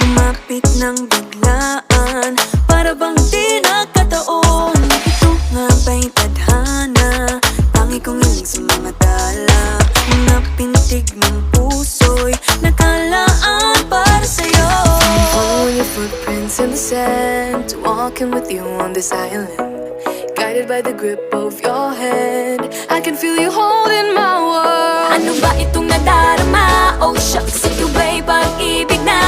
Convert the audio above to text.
Lumapit ng biglaan, para bang di nagkataon. Ito nga ba'y tadhana, tangi kong hiling sa mga tala. Mga pintig ng puso'y nakalaan para sa'yo. Following your footprints in the sand, walking with you on this island, guided by the grip of your hand. I can feel you holding my world. Ano ba itong nadarama? Oh shucks, ito ba'y pag-ibig na?